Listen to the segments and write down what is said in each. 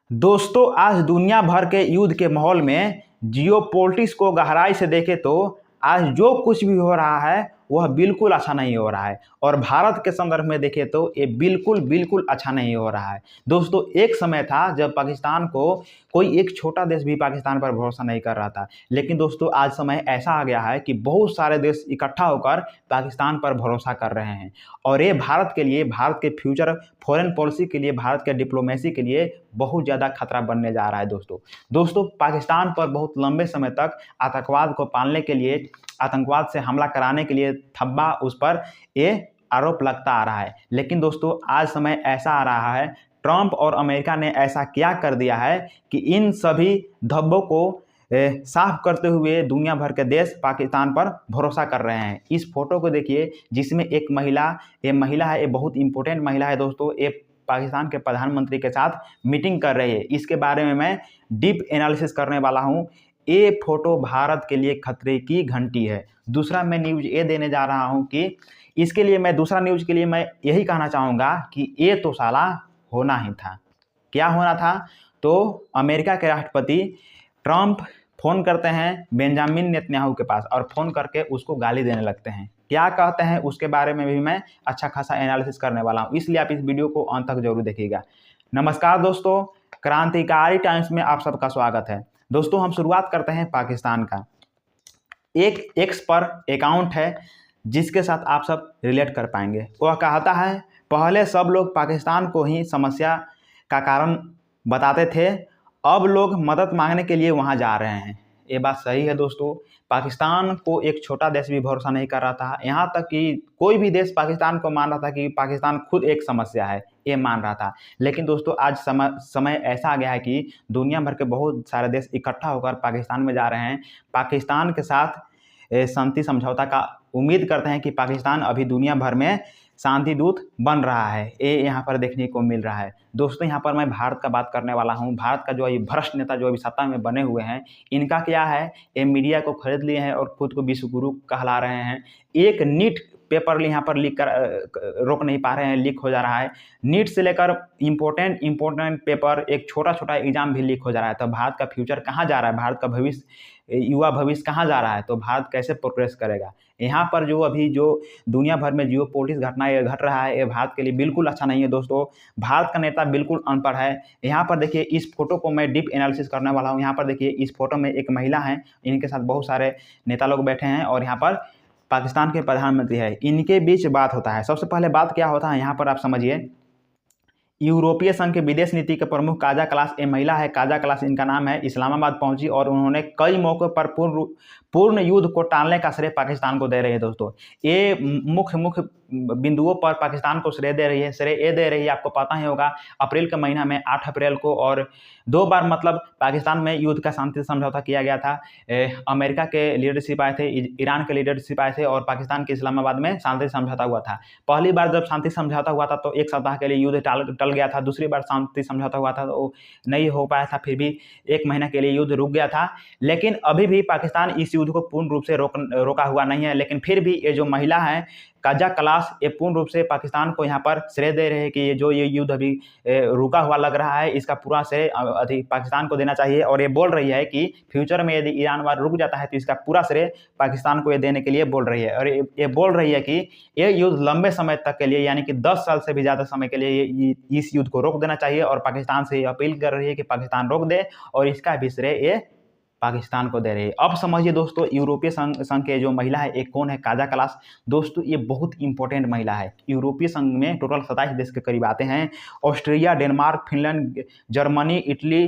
दोस्तों आज दुनिया भर के युद्ध के माहौल में जियोपॉलिटिक्स को गहराई से देखें तो आज जो कुछ भी हो रहा है वह बिल्कुल अच्छा नहीं हो रहा है और भारत के संदर्भ में देखें तो ये बिल्कुल बिल्कुल अच्छा नहीं हो रहा है। दोस्तों एक समय था जब पाकिस्तान को कोई एक छोटा देश भी पाकिस्तान पर भरोसा नहीं कर रहा था, लेकिन दोस्तों आज समय ऐसा आ गया है कि बहुत सारे देश इकट्ठा होकर पाकिस्तान पर भरोसा कर रहे हैं और ये भारत के लिए, भारत के फ्यूचर फॉरेन पॉलिसी के लिए, भारत के डिप्लोमेसी के लिए बहुत ज़्यादा खतरा बनने जा रहा है। दोस्तों पाकिस्तान पर बहुत लंबे समय तक आतंकवाद को पालने के लिए, आतंकवाद से हमला कराने के लिए थब्बा उस पर ये आरोप लगता आ रहा है। लेकिन दोस्तों आज समय ऐसा आ रहा है, ट्रंप और अमेरिका ने ऐसा क्या कर दिया है कि इन सभी धब्बों को साफ करते हुए दुनिया भर के देश पाकिस्तान पर भरोसा कर रहे हैं। इस फोटो को देखिए जिसमें एक महिला, ये महिला है, ये बहुत इंपॉर्टेंट महिला है दोस्तों, ये पाकिस्तान के प्रधानमंत्री के साथ मीटिंग कर रही है। इसके बारे में मैं डीप एनालिसिस करने वाला हूँ। ये फोटो भारत के लिए खतरे की घंटी है। दूसरा मैं न्यूज़ ये देने जा रहा हूँ कि इसके लिए मैं दूसरा न्यूज़ के लिए मैं यही कहना चाहूँगा कि ये तो साला होना ही था। क्या होना था? तो अमेरिका के राष्ट्रपति ट्रंप फ़ोन करते हैं बेंजामिन नेतन्याहू के पास और फ़ोन करके उसको गाली देने लगते हैं। क्या कहते हैं उसके बारे में भी मैं अच्छा खासा एनालिसिस करने वाला हूँ, इसलिए आप इस वीडियो को अंत तक जरूर देखिएगा। नमस्कार दोस्तों, क्रांतिकारी टाइम्स में आप सबका स्वागत है। दोस्तों हम शुरुआत करते हैं पाकिस्तान का। एक एक्स पर अकाउंट है जिसके साथ आप सब रिलेट कर पाएंगे। वह कहता है पहले सब लोग पाकिस्तान को ही समस्या का कारण बताते थे, अब लोग मदद मांगने के लिए वहां जा रहे हैं। ये बात सही है दोस्तों। पाकिस्तान को एक छोटा देश भी भरोसा नहीं कर रहा था, यहाँ तक कि कोई भी देश पाकिस्तान को मान रहा था कि पाकिस्तान खुद एक समस्या है, ये मान रहा था। लेकिन दोस्तों आज समय ऐसा आ गया है कि दुनिया भर के बहुत सारे देश इकट्ठा होकर पाकिस्तान में जा रहे हैं। पाकिस्तान के साथ शांति समझौता का उम्मीद करते हैं कि पाकिस्तान अभी दुनिया भर में शांति दूत बन रहा है, ये यहाँ पर देखने को मिल रहा है। दोस्तों यहाँ पर मैं भारत का बात करने वाला हूँ। भारत का जो ये भ्रष्ट नेता जो अभी सत्ता में बने हुए हैं, इनका क्या है, ये मीडिया को खरीद लिए हैं और खुद को विश्व गुरु कहला रहे हैं। एक नीट पेपर यहाँ पर लीक कर रोक नहीं पा रहे हैं, लीक हो जा रहा है। नीट से लेकर इम्पोर्टेंट पेपर, एक छोटा छोटा एग्जाम भी लीक हो जा रहा है। तो भारत का फ्यूचर कहाँ जा रहा है, भारत का भविष्य, युवा भविष्य कहाँ जा रहा है, तो भारत कैसे प्रोग्रेस करेगा? यहाँ पर जो अभी जो दुनिया भर में जियोपॉलिटिक्स घटनाएं घट रहा है, ये भारत के लिए बिल्कुल अच्छा नहीं है दोस्तों। भारत का नेता बिल्कुल अनपढ़ है। यहाँ पर देखिए इस फोटो को मैं डीप एनालिसिस करने वाला हूँ। यहाँ पर देखिए इस फोटो में एक महिला है, इनके साथ बहुत सारे नेता लोग बैठे हैं और यहाँ पर पाकिस्तान के प्रधानमंत्री है, इनके बीच बात होता है। सबसे पहले बात क्या होता है यहाँ पर आप समझिए। यूरोपीय संघ के विदेश नीति के प्रमुख काजा कलास, ये महिला है, काजा कलास इनका नाम है, इस्लामाबाद पहुंची और उन्होंने कई मौकों पर पूर्ण युद्ध को टालने का श्रेय पाकिस्तान को दे रही है। दोस्तों ये मुख्य बिंदुओं पर पाकिस्तान को श्रेय दे रही है। श्रेय ये दे रही है, आपको पता ही होगा, अप्रैल के महीना में 8 अप्रैल को और 2 बार मतलब पाकिस्तान में युद्ध का शांति समझौता किया गया था। अमेरिका के लीडरशिप आए थे, ईरान के लीडरशिप आए थे और पाकिस्तान के इस्लामाबाद में शांति समझौता हुआ था। पहली बार जब शांति समझौता हुआ था तो 1 सप्ताह के लिए युद्ध टल गया था। दूसरी बार शांति समझौता हुआ था तो नहीं हो पाया था, फिर भी 1 महीना के लिए युद्ध रुक गया था। लेकिन अभी भी पाकिस्तान इस युद्ध को पूर्ण रूप से रोका हुआ नहीं है। लेकिन फिर भी ये जो महिला है काजा कलास, ये पूर्ण रूप से पाकिस्तान को यहाँ पर श्रेय दे रहे हैं कि ये युद्ध अभी रुका हुआ लग रहा है, इसका पूरा श्रेय अधिक पाकिस्तान को देना चाहिए। और ये बोल रही है कि फ्यूचर में यदि ईरान वार रुक जाता है तो इसका पूरा श्रेय पाकिस्तान को ये देने के लिए बोल रही है। और ये बोल रही है कि ये युद्ध लंबे समय तक के लिए, यानी कि 10 साल से भी ज़्यादा समय के लिए इस युद्ध को रोक देना चाहिए और पाकिस्तान से अपील कर रही है कि पाकिस्तान रोक दे और इसका भी श्रेय ये पाकिस्तान को दे रही है। अब समझिए दोस्तों, यूरोपीय संघ के जो महिला है एक कौन है, काजा कलास। दोस्तों ये बहुत इंपॉर्टेंट महिला है। यूरोपीय संघ में टोटल 27 देश के करीब आते हैं। Austria, Denmark, Finland, Germany, Italy,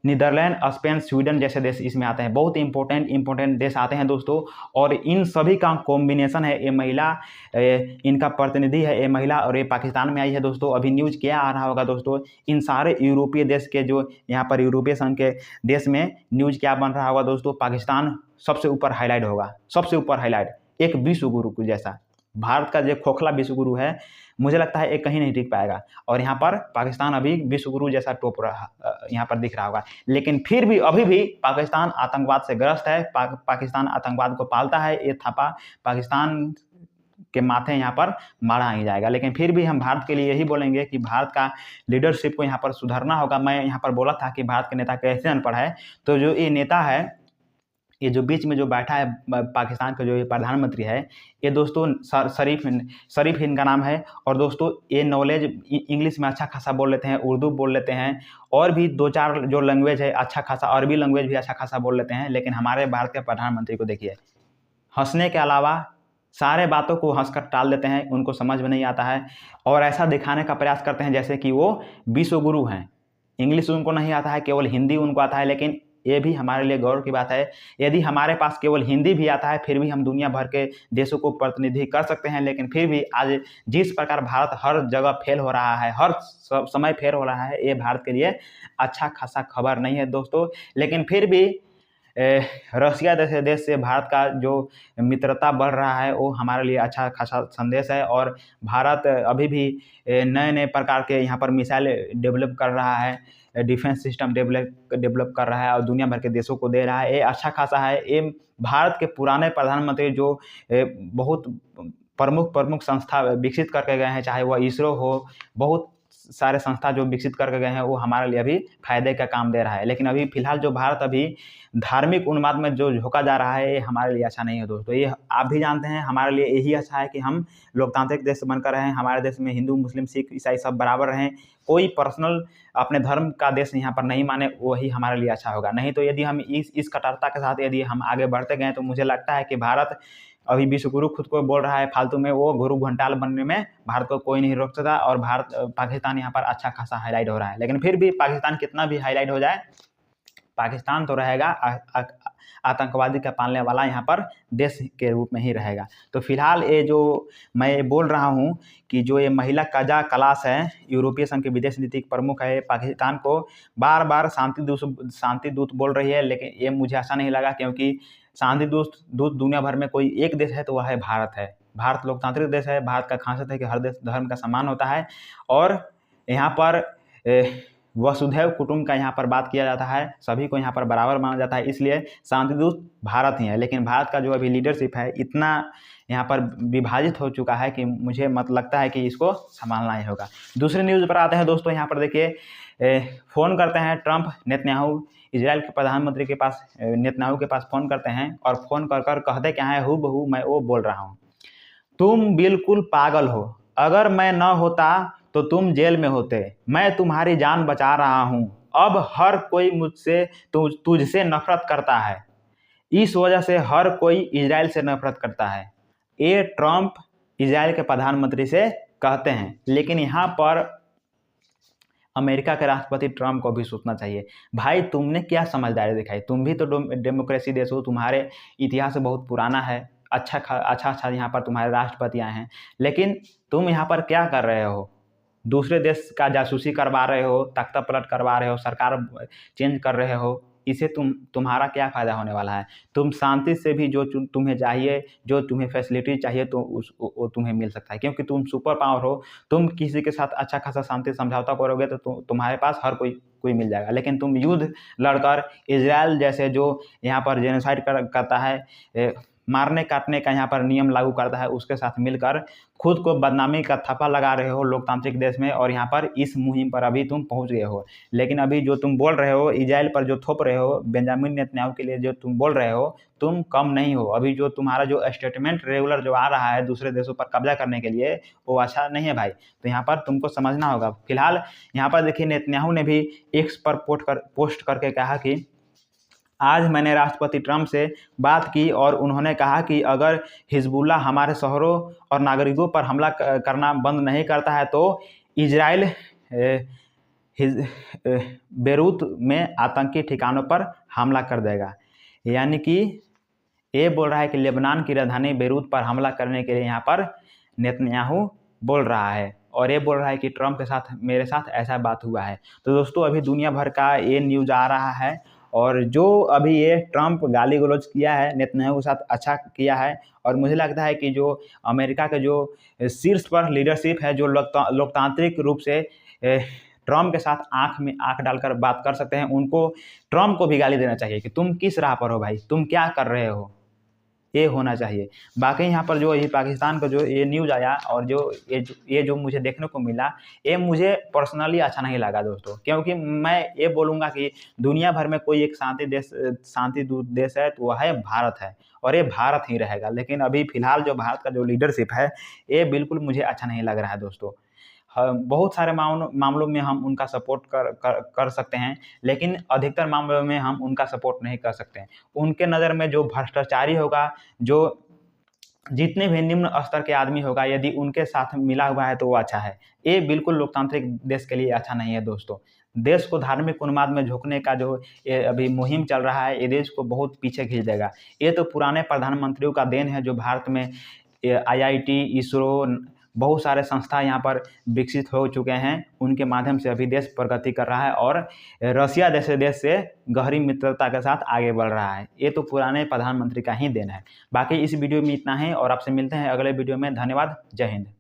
Netherland, Spain, Sweden जैसे देश इसमें आते हैं। बहुत इंपॉर्टेंट देश आते हैं दोस्तों। और इन सभी का कॉम्बिनेशन है ये महिला, इनका प्रतिनिधि है ये महिला और ये पाकिस्तान में आई है दोस्तों। अभी न्यूज़ क्या आ रहा होगा दोस्तों, इन सारे यूरोपीय देश के जो यहाँ पर यूरोपीय संघ के देश में न्यूज़ क्या बन रहा होगा दोस्तों, पाकिस्तान सबसे ऊपर हाईलाइट होगा, सबसे ऊपर हाईलाइट, एक विश्व गुरु जैसा। भारत का जो खोखला विश्व गुरु है, मुझे लगता है एक कहीं नहीं टिक पाएगा और यहाँ पर पाकिस्तान अभी विश्व गुरु जैसा टॉप यहाँ पर दिख रहा होगा। लेकिन फिर भी अभी भी पाकिस्तान आतंकवाद से ग्रस्त है। पाकिस्तान आतंकवाद को पालता है। ये थापा पाकिस्तान के माथे यहाँ पर मारा ही जाएगा। लेकिन फिर भी हम भारत के लिए यही बोलेंगे कि भारत का लीडरशिप को यहाँ पर सुधारना होगा। मैं यहाँ पर बोला था कि भारत के नेता कैसे अनपढ़ है, तो जो ये नेता है, ये जो बीच में जो बैठा है पाकिस्तान का जो ये प्रधानमंत्री है, ये दोस्तों शरीफ इनका नाम है। और दोस्तों ये नॉलेज इंग्लिश में अच्छा खासा बोल लेते हैं, उर्दू बोल लेते हैं, और भी 2-4 जो लैंग्वेज है अच्छा खासा, अरबी लैंग्वेज भी अच्छा खासा बोल लेते हैं। लेकिन हमारे भारत के प्रधानमंत्री को देखिए, हंसने के अलावा सारे बातों को हंसकर टाल देते हैं, उनको समझ में नहीं आता है, और ऐसा दिखाने का प्रयास करते हैं जैसे कि वो विश्व गुरु हैं। इंग्लिश उनको नहीं आता है, केवल हिंदी उनको आता है। लेकिन ये भी हमारे लिए गौरव की बात है, यदि हमारे पास केवल हिंदी भी आता है फिर भी हम दुनिया भर के देशों को प्रतिनिधि कर सकते हैं। लेकिन फिर भी आज जिस प्रकार भारत हर जगह फेल हो रहा है, हर समय फेल हो रहा है, ये भारत के लिए अच्छा खासा खबर नहीं है दोस्तों। लेकिन फिर भी रशिया जैसे देश से भारत का जो मित्रता बढ़ रहा है वो हमारे लिए अच्छा खासा संदेश है। और भारत अभी भी नए नए प्रकार के यहाँ पर मिसाइल डेवलप कर रहा है, डिफेंस सिस्टम डेवलप कर रहा है और दुनिया भर के देशों को दे रहा है। ये अच्छा खासा है। ये भारत के पुराने प्रधानमंत्री जो बहुत प्रमुख संस्था विकसित करके गए हैं, चाहे वह इसरो हो, बहुत सारे संस्था जो विकसित करके गए हैं, वो हमारे लिए अभी फायदे का काम दे रहा है। लेकिन अभी फिलहाल जो भारत अभी धार्मिक उन्माद में जो झोंका जा रहा है, ये हमारे लिए अच्छा नहीं है दोस्तों। ये आप भी जानते हैं, हमारे लिए यही अच्छा है कि हम लोकतांत्रिक देश बनकर रहें, हमारे देश में हिंदू मुस्लिम सिख ईसाई सब बराबर रहें, कोई पर्सनल अपने धर्म का देश यहाँ पर नहीं माने, वही हमारे लिए अच्छा होगा। नहीं तो यदि हम इस कट्टरता के साथ यदि हम आगे बढ़ते गए तो मुझे लगता है कि भारत अभी विश्व गुरु खुद को बोल रहा है फालतू में, वो गुरु घंटाल बनने में भारत को कोई नहीं रोक सकता। और पाकिस्तान यहाँ पर अच्छा खासा हाईलाइट हो रहा है। लेकिन फिर भी पाकिस्तान कितना भी हाईलाइट हो जाए, पाकिस्तान तो रहेगा आतंकवादी का पालने वाला यहाँ पर देश के रूप में ही रहेगा। तो फिलहाल ये जो मैं बोल रहा हूँ कि जो ये महिला काजा कलास है, यूरोपीय संघ के विदेश नीति प्रमुख है, पाकिस्तान को बार बार शांति दूत बोल रही है। लेकिन ये मुझे ऐसा नहीं लगा, क्योंकि शांति दूत दुनिया भर में कोई एक देश है तो वह है भारत है। भारत लोकतांत्रिक देश है। भारत का खासियत है कि हर देश धर्म का सम्मान होता है, और यहाँ पर वसुधैव कुटुंब का यहाँ पर बात किया जाता है, सभी को यहाँ पर बराबर माना जाता है, इसलिए शांति दूत भारत ही है। लेकिन भारत का जो अभी लीडरशिप है इतना यहाँ पर विभाजित हो चुका है कि मुझे लगता है कि इसको संभालना ही होगा। दूसरी न्यूज़ पर आते हैं दोस्तों। यहाँ पर देखिए, फ़ोन करते हैं ट्रंप नेतन्याहू इजराइल के प्रधानमंत्री के पास, नेतन्याहू के पास फ़ोन करते हैं, और फ़ोन कर कहते क्या है, हूबहू मैं वो बोल रहा हूँ, तुम बिल्कुल पागल हो, अगर मैं न होता तो तुम जेल में होते, मैं तुम्हारी जान बचा रहा हूँ, अब हर कोई मुझसे तुझसे नफरत करता है, इस वजह से हर कोई इजराइल से नफरत करता है। ये ट्रंप इजराइल के प्रधानमंत्री से कहते हैं। लेकिन यहाँ पर अमेरिका के राष्ट्रपति ट्रंप को भी सोचना चाहिए, भाई तुमने क्या समझदारी दिखाई, तुम भी तो डेमोक्रेसी देश हो, तुम्हारे इतिहास बहुत पुराना है, अच्छा यहाँ पर तुम्हारे राष्ट्रपति आए हैं, लेकिन तुम यहाँ पर क्या कर रहे हो, दूसरे देश का जासूसी करवा रहे हो, तख्ता पलट करवा रहे हो, सरकार चेंज कर रहे हो, इसे तुम्हारा क्या फ़ायदा होने वाला है। तुम शांति से भी जो तुम्हें चाहिए, जो तुम्हें फैसिलिटी चाहिए, तो वो तुम्हें मिल सकता है, क्योंकि तुम सुपर पावर हो। तुम किसी के साथ अच्छा खासा शांति समझौता करोगे तो तुम्हारे पास हर कोई मिल जाएगा। लेकिन तुम युद्ध लड़कर इजराइल जैसे जो यहाँ पर जेनोसाइड करता है, मारने काटने का यहाँ पर नियम लागू करता है, उसके साथ मिलकर खुद को बदनामी का थप्पा लगा रहे हो लोकतांत्रिक देश में, और यहाँ पर इस मुहिम पर अभी तुम पहुँच गए हो। लेकिन अभी जो तुम बोल रहे हो, इजराइल पर जो थोप रहे हो, बेंजामिन नेतन्याहू के लिए जो तुम बोल रहे हो, तुम कम नहीं हो। अभी जो तुम्हारा जो स्टेटमेंट रेगुलर जो आ रहा है दूसरे देशों पर कब्जा करने के लिए, वो अच्छा नहीं है भाई। तो यहाँ पर तुमको समझना होगा। फिलहाल यहाँ पर देखिए, नेतन्याहू ने भी एक्स पर पोस्ट करके कहा कि आज मैंने राष्ट्रपति ट्रंप से बात की और उन्होंने कहा कि अगर हिजबुल्लाह हमारे शहरों और नागरिकों पर हमला करना बंद नहीं करता है तो इजराइल बेरूत में आतंकी ठिकानों पर हमला कर देगा। यानी कि ये बोल रहा है कि लेबनान की राजधानी बेरूत पर हमला करने के लिए यहाँ पर नेतन्याहू बोल रहा है, और ये बोल रहा है कि ट्रंप के साथ मेरे साथ ऐसा बात हुआ है। तो दोस्तों अभी दुनिया भर का ये न्यूज़ आ रहा है, और जो अभी ये ट्रंप गाली गलौज किया है नेतन्याहू के साथ अच्छा किया है। और मुझे लगता है कि जो अमेरिका के जो शीर्ष पर लीडरशिप है, जो लोकतांत्रिक रूप से ट्रंप के साथ आंख में आंख डालकर बात कर सकते हैं, उनको ट्रंप को भी गाली देना चाहिए कि तुम किस राह पर हो भाई, तुम क्या कर रहे हो। ये होना चाहिए। बाकी यहाँ पर जो ये पाकिस्तान का जो ये न्यूज़ आया और जो ये जो मुझे देखने को मिला, ये मुझे पर्सनली अच्छा नहीं लगा दोस्तों, क्योंकि मैं ये बोलूँगा कि दुनिया भर में कोई एक शांति दूत देश है तो वह है भारत है, और ये भारत ही रहेगा। लेकिन अभी फ़िलहाल जो भारत का जो लीडरशिप है, ये बिल्कुल मुझे अच्छा नहीं लग रहा है दोस्तों। बहुत सारे मामलों में हम उनका सपोर्ट कर सकते हैं, लेकिन अधिकतर मामलों में हम उनका सपोर्ट नहीं कर सकते हैं। उनके नज़र में जो भ्रष्टाचारी होगा, जो जितने भी निम्न स्तर के आदमी होगा, यदि उनके साथ मिला हुआ है तो वो अच्छा है। ये बिल्कुल लोकतांत्रिक देश के लिए अच्छा नहीं है दोस्तों। देश को धार्मिक उन्माद में झोंकने का जो ये अभी मुहिम चल रहा है, ये देश को बहुत पीछे खींच देगा। ये तो पुराने प्रधानमंत्रियों का देन है जो भारत में आईआईटी, इसरो, बहुत सारे संस्था यहाँ पर विकसित हो चुके हैं। उनके माध्यम से अभी देश प्रगति कर रहा है और रसिया जैसे देश से गहरी मित्रता के साथ आगे बढ़ रहा है। ये तो पुराने प्रधानमंत्री का ही देन है। बाकी इस वीडियो में इतना ही और आपसे मिलते हैं अगले वीडियो में। धन्यवाद। जय हिंद।